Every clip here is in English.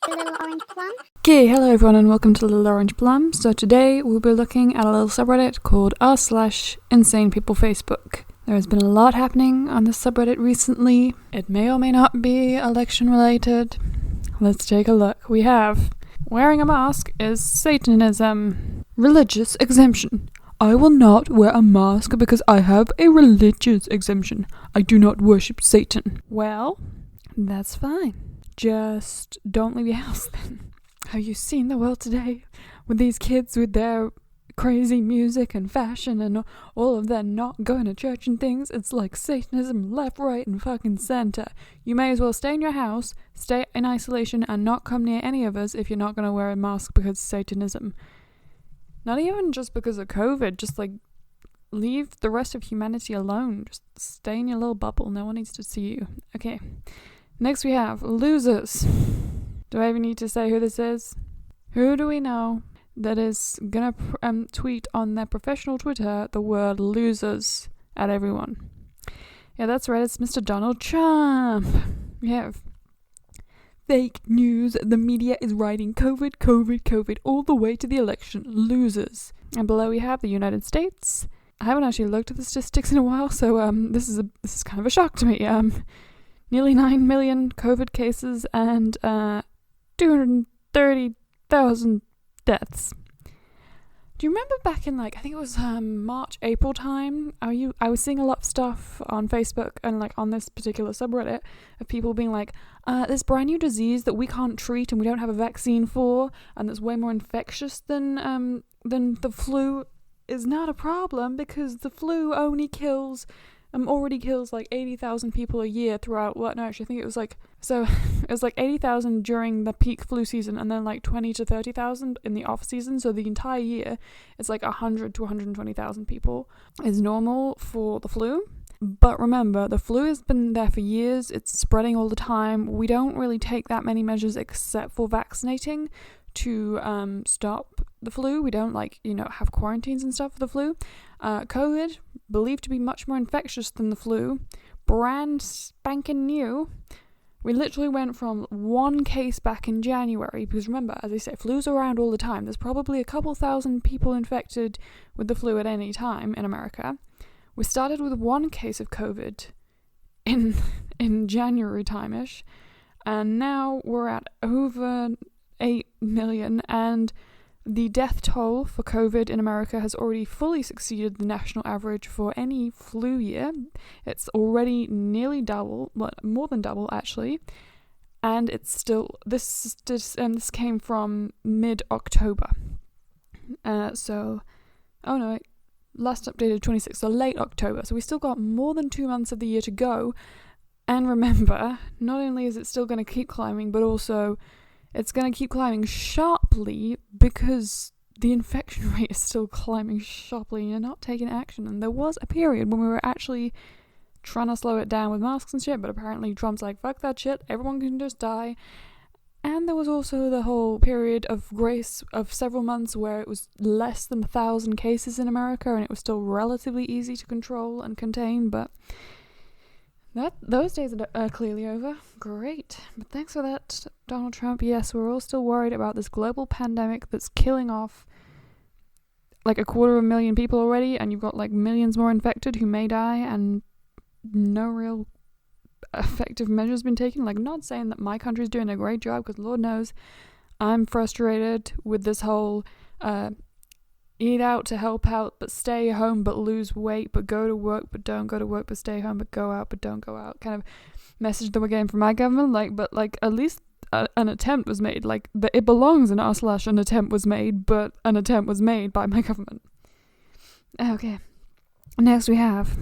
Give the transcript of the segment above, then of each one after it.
Little Orange Plum. Okay, hello everyone and welcome to Little Orange Plum. So today we'll be looking at a little subreddit called r/InsanePeopleFacebook. There has been a lot happening on this subreddit recently. It may or may not be election related. Let's take a look. We have wearing a mask is Satanism. Religious exemption. I will not wear a mask because I have a religious exemption. I do not worship Satan. Well, that's fine. Just don't leave your house then. Have you seen the world today? With these kids with their crazy music and fashion and all of their not going to church and things. It's like Satanism left, right, and fucking center. You may as well stay in your house, stay in isolation, and not come near any of us if you're not going to wear a mask because of Satanism. Not even just because of COVID, just like leave the rest of humanity alone. Just stay in your little bubble. No one needs to see you. Okay. Next we have losers. Do I even need to say who this is? Who do we know that is gonna tweet on their professional Twitter the word losers at everyone? Yeah, that's right, it's Mr. Donald Trump. We have fake news. The media is writing COVID all the way to the election. Losers. And below we have the United States. I haven't actually looked at the statistics in a while, so this is kind of a shock to me. Nearly 9 million COVID cases and 230,000 deaths. Do you remember back in I think it was March, April time? I was seeing a lot of stuff on Facebook and on this particular subreddit of people being like, this brand new disease that we can't treat and we don't have a vaccine for, and that's way more infectious than the flu is not a problem because the flu already kills 80,000 people a year throughout, I think it was it was 80,000 during the peak flu season and then 20 to 30,000 in the off season, so the entire year it's 100 to 120,000 people is normal for the flu. But remember, the flu has been there for years, it's spreading all the time. We don't really take that many measures except for vaccinating to stop the flu. We don't have quarantines and stuff for the flu. COVID, believed to be much more infectious than the flu, brand spanking new. We literally went from one case back in January, because remember, as I say, flu's around all the time. There's probably a couple thousand people infected with the flu at any time in America. We started with one case of COVID in January time-ish, and now we're at over 8 million, and the death toll for COVID in America has already fully succeeded the national average for any flu year. It's already nearly double, more than double actually, and it's still this came from mid-October. Last updated 26th, so late October. So we still got more than 2 months of the year to go. And remember, not only is it still going to keep climbing, but also it's going to keep climbing sharply because the infection rate is still climbing sharply and you're not taking action. And there was a period when we were actually trying to slow it down with masks and shit, but apparently Trump's like, fuck that shit, everyone can just die. And there was also the whole period of grace of several months where it was less than 1,000 cases in America and it was still relatively easy to control and contain, but those days are clearly over. Great. But thanks for that, Donald Trump. Yes, we're all still worried about this global pandemic that's killing off 250,000 people already, and you've got millions more infected who may die, and no real effective measures been taken. Not saying that my country's doing a great job, because Lord knows I'm frustrated with this whole eat out to help out, but stay home, but lose weight, but go to work, but don't go to work, but stay home, but go out, but don't go out kind of message that we're getting from my government. At least an attempt was made. It belongs in r/an attempt was made, but an attempt was made by my government. Okay. Next we have,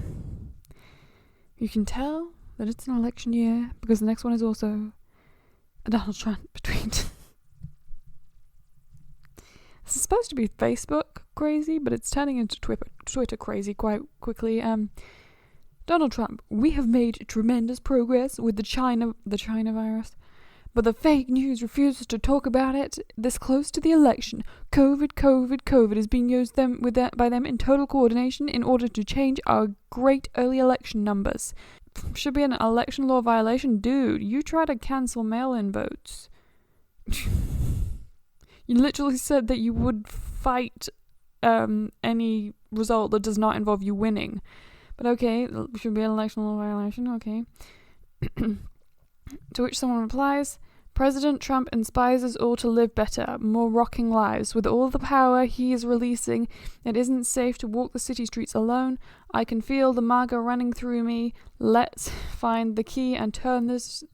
you can tell that it's an election year because the next one is also a Donald Trump tweet. This is supposed to be Facebook crazy, but it's turning into Twitter crazy quite quickly. Donald Trump, we have made tremendous progress with the China virus, but the fake news refuses to talk about it this close to the election. COVID is being used by them in total coordination in order to change our great early election numbers. Should be an election law violation. Dude, you try to cancel mail-in votes. You literally said that you would fight any result that does not involve you winning. But okay, should be an electoral violation, okay. To which someone replies, President Trump inspires us all to live better, more rocking lives. With all the power he is releasing, it isn't safe to walk the city streets alone. I can feel the MAGA running through me. Let's find the key and turn this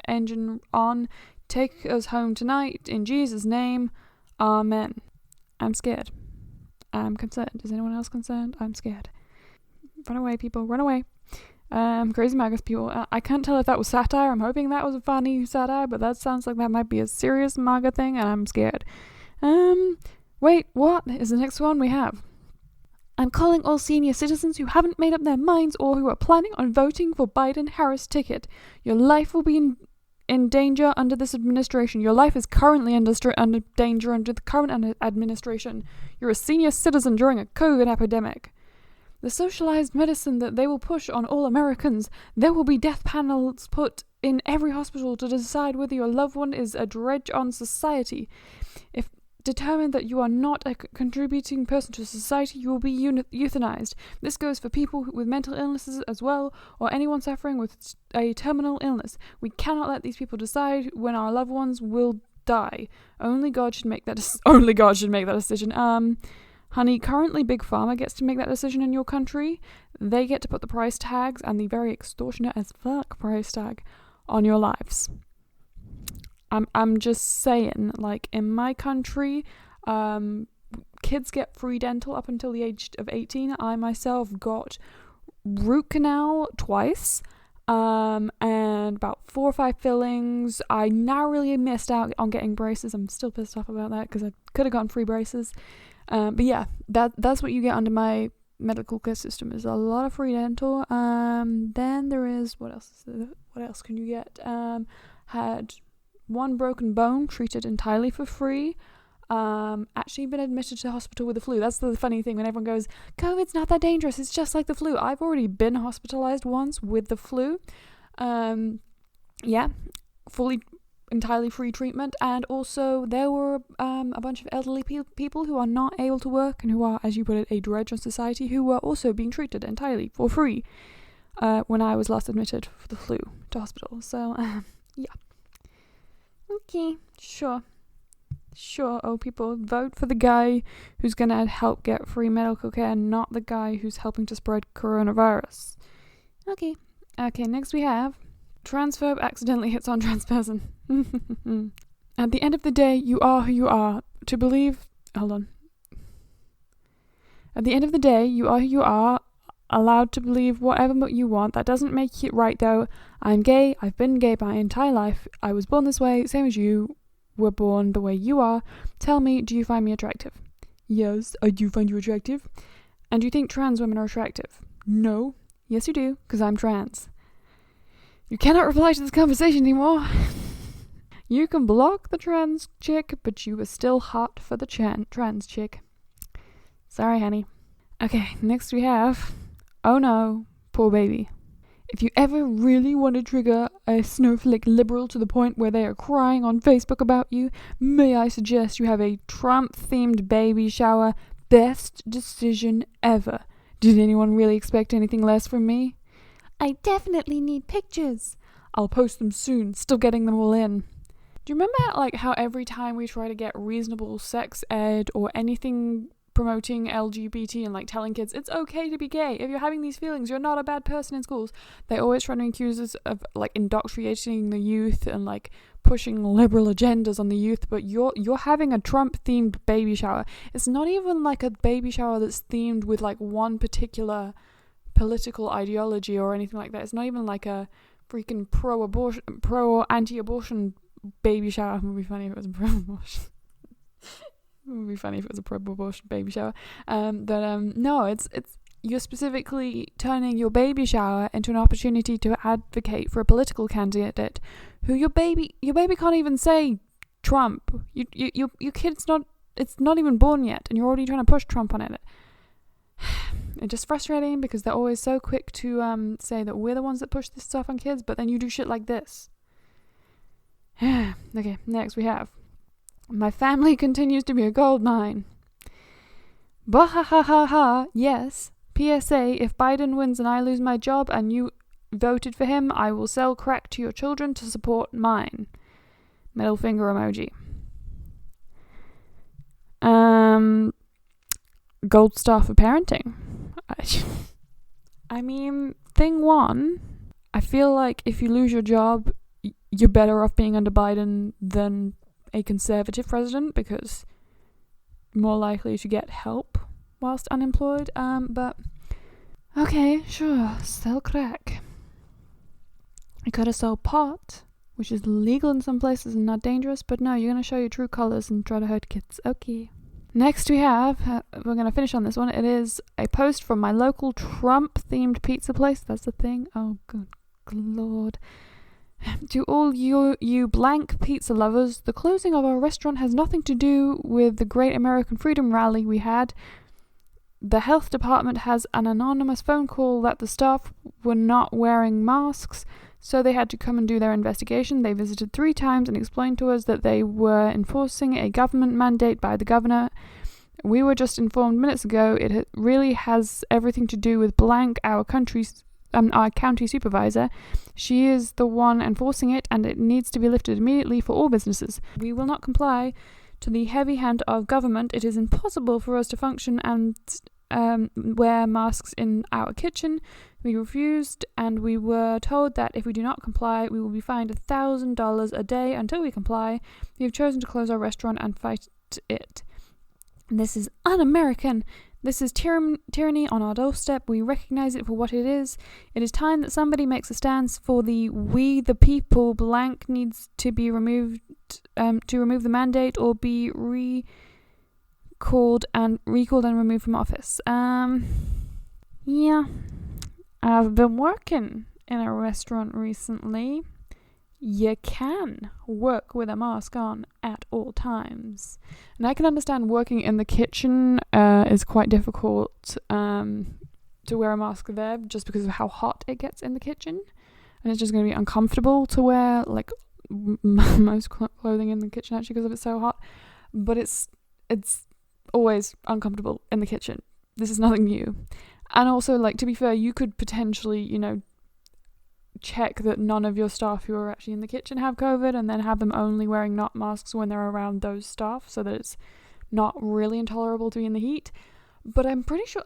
engine on. Take us home tonight. In Jesus' name, Amen. I'm scared. I'm concerned. Is anyone else concerned? I'm scared. Run away, people. Run away. Crazy MAGA people. I can't tell if that was satire. I'm hoping that was a funny satire, but that sounds like that might be a serious MAGA thing, and I'm scared. Wait, what is the next one we have? I'm calling all senior citizens who haven't made up their minds or who are planning on voting for Biden-Harris ticket. Your life will be in danger under this administration. Your life is currently under danger under the current administration. You're a senior citizen during a COVID epidemic. The socialized medicine that they will push on all Americans. There will be death panels put in every hospital to decide whether your loved one is a dredge on society. If determined that you are not a contributing person to society, you will be euthanized. This goes for people with mental illnesses as well, or anyone suffering with a terminal illness. We cannot let these people decide when our loved ones will die. Only God should make that decision. Honey, currently Big Pharma gets to make that decision in your country. They get to put the price tags and the very extortionate as fuck price tag on your lives. I'm just saying, like, in my country, kids get free dental up until the age of 18. I myself got root canal twice, and about 4 or 5 fillings. I narrowly missed out on getting braces. I'm still pissed off about that because I could have gotten free braces. But yeah, that's what you get under my medical care system, is a lot of free dental. Then there is, what else can you get? Had one broken bone treated entirely for free. Actually been admitted to the hospital with the flu. That's the funny thing when everyone goes, COVID's not that dangerous, it's just like the flu. I've already been hospitalized once with the flu. Yeah, entirely free treatment. And also there were a bunch of elderly people who are not able to work and who are, as you put it, a dredge on society, who were also being treated entirely for free when I was last admitted for the flu to hospital. So yeah. Okay, sure, oh people, vote for the guy who's gonna help get free medical care, not the guy who's helping to spread coronavirus. Okay, next we have transphobe accidentally hits on trans person. At the end of the day, you are who you are. At the end of the day, you are who you are, allowed to believe whatever you want. That doesn't make it right though. I'm gay, I've been gay my entire life. I was born this way, same as you were born the way you are. Tell me, do you find me attractive? Yes, I do find you attractive. And do you think trans women are attractive? No. Yes, you do, because I'm trans. You cannot reply to this conversation anymore. You can block the trans chick, but you are still hot for the trans chick. Sorry, honey. Okay, next we have, oh no, poor baby. If you ever really want to trigger a snowflake liberal to the point where they are crying on Facebook about you, may I suggest you have a Trump-themed baby shower. Best decision ever. Did anyone really expect anything less from me? I definitely need pictures. I'll post them soon, still getting them all in. Do you remember like how every time we try to get reasonable sex ed or anything promoting LGBT and like telling kids it's okay to be gay, if you're having these feelings, you're not a bad person in schools, they always try to accuse us of like indoctrinating the youth and like pushing liberal agendas on the youth, but you're having a Trump themed baby shower. It's not even like a baby shower that's themed with like one particular political ideology or anything like that. It's not even like a freaking anti-abortion baby shower. It would be funny if it was a pro-abortion. It would be funny if it was a pro-abortion baby shower. No, it's you're specifically turning your baby shower into an opportunity to advocate for a political candidate who your baby can't even say Trump. Your kid's not even born yet, and you're already trying to push Trump on it. It's just frustrating because they're always so quick to say that we're the ones that push this stuff on kids, but then you do shit like this. Okay, next we have My family continues to be a gold mine. Bah ha ha ha ha, yes. PSA, if Biden wins and I lose my job and you voted for him, I will sell crack to your children to support mine. Middle finger emoji. Gold star for parenting. I mean, thing one, I feel like if you lose your job, you're better off being under Biden than a conservative president, because more likely to get help whilst unemployed. But okay, sure, sell crack. You could have sold pot, which is legal in some places and not dangerous, but no, you're going to show your true colours and try to hurt kids. Okay. Next we have, we're going to finish on this one, it is a post from my local Trump-themed pizza place. That's the thing. Oh, good lord. To all you blank pizza lovers, the closing of our restaurant has nothing to do with the Great American Freedom Rally we had. The health department has an anonymous phone call that the staff were not wearing masks, so they had to come and do their investigation. They visited 3 times and explained to us that they were enforcing a government mandate by the governor. We were just informed minutes ago it really has everything to do with blank, our county supervisor. She is the one enforcing it, and it needs to be lifted immediately for all businesses. We will not comply to the heavy hand of government. It is impossible for us to function and wear masks in our kitchen. We refused, and we were told that if we do not comply, we will be fined $1,000 a day until we comply. We have chosen to close our restaurant and fight it. This is un-American. This is tyranny on our doorstep. We recognize it for what it is. It is time that somebody makes a stance for the we the people. Blank needs to be removed, to remove the mandate or be recalled and removed from office. Yeah. I've been working in a restaurant recently. You can work with a mask on at all times. And I can understand working in the kitchen is quite difficult to wear a mask there, just because of how hot it gets in the kitchen. And it's just going to be uncomfortable to wear like most clothing in the kitchen, actually, because it's so hot. But it's always uncomfortable in the kitchen. This is nothing new. And also, like, to be fair, you could potentially, check that none of your staff who are actually in the kitchen have COVID, and then have them only wearing not masks when they're around those staff, so that it's not really intolerable to be in the heat. But I'm pretty sure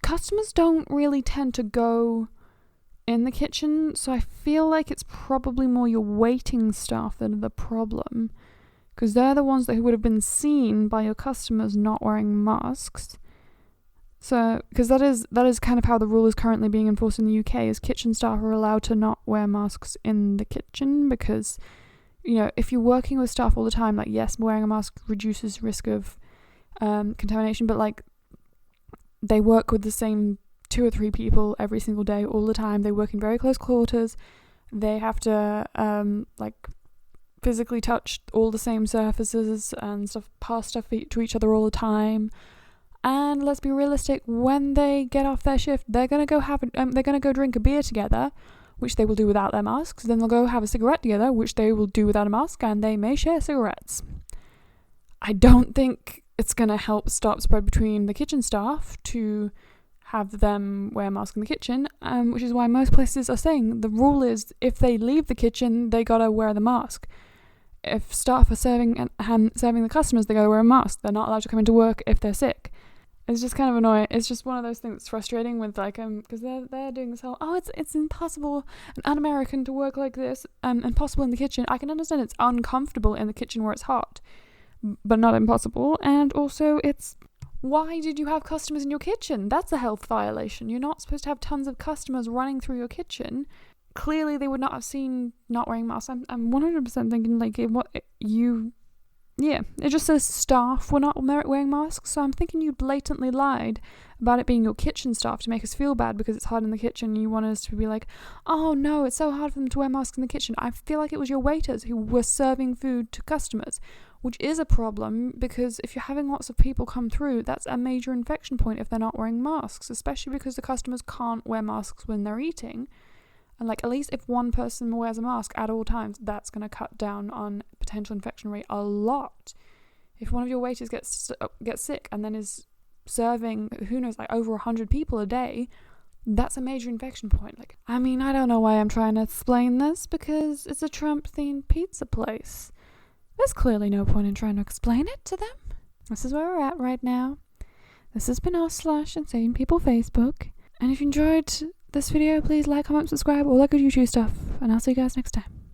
customers don't really tend to go in the kitchen, so I feel like it's probably more your waiting staff that are the problem, because they're the ones that would have been seen by your customers not wearing masks. So, because that is kind of how the rule is currently being enforced in the UK, is kitchen staff are allowed to not wear masks in the kitchen, because, if you're working with staff all the time, like, yes, wearing a mask reduces risk of contamination, but, like, they work with the same 2 or 3 people every single day, all the time. They work in very close quarters. They have to, physically touch all the same surfaces and stuff, pass stuff to each other all the time. And let's be realistic, when they get off their shift, they're gonna go drink a beer together, which they will do without their masks. Then they'll go have a cigarette together, which they will do without a mask, and they may share cigarettes. I don't think it's gonna help stop spread between the kitchen staff to have them wear a mask in the kitchen, which is why most places are saying the rule is if they leave the kitchen, they gotta wear the mask. If staff are serving the customers, they gotta wear a mask. They're not allowed to come into work if they're sick. It's just kind of annoying. It's just one of those things that's frustrating with, like, because they're doing this whole, it's impossible and un-American to work like this, impossible in the kitchen. I can understand it's uncomfortable in the kitchen where it's hot, but not impossible. And also, why did you have customers in your kitchen? That's a health violation. You're not supposed to have tons of customers running through your kitchen. Clearly, they would not have seen not wearing masks. I'm 100% thinking, like, it just says staff were not wearing masks, so I'm thinking you blatantly lied about it being your kitchen staff to make us feel bad because it's hot in the kitchen. You wanted us to be like, oh no, it's so hard for them to wear masks in the kitchen. I feel like it was your waiters who were serving food to customers, which is a problem, because if you're having lots of people come through, that's a major infection point if they're not wearing masks, especially because the customers can't wear masks when they're eating. And like, at least if one person wears a mask at all times, that's going to cut down on potential infection rate a lot. If one of your waiters gets sick and then is serving, who knows, like over 100 people a day, that's a major infection point. Like, I mean, I don't know why I'm trying to explain this, because it's a Trump-themed pizza place. There's clearly no point in trying to explain it to them. This is where we're at right now. This has been r/Insane People Facebook. And if you enjoyed this video, please like, comment, subscribe, all that good YouTube stuff. And I'll see you guys next time.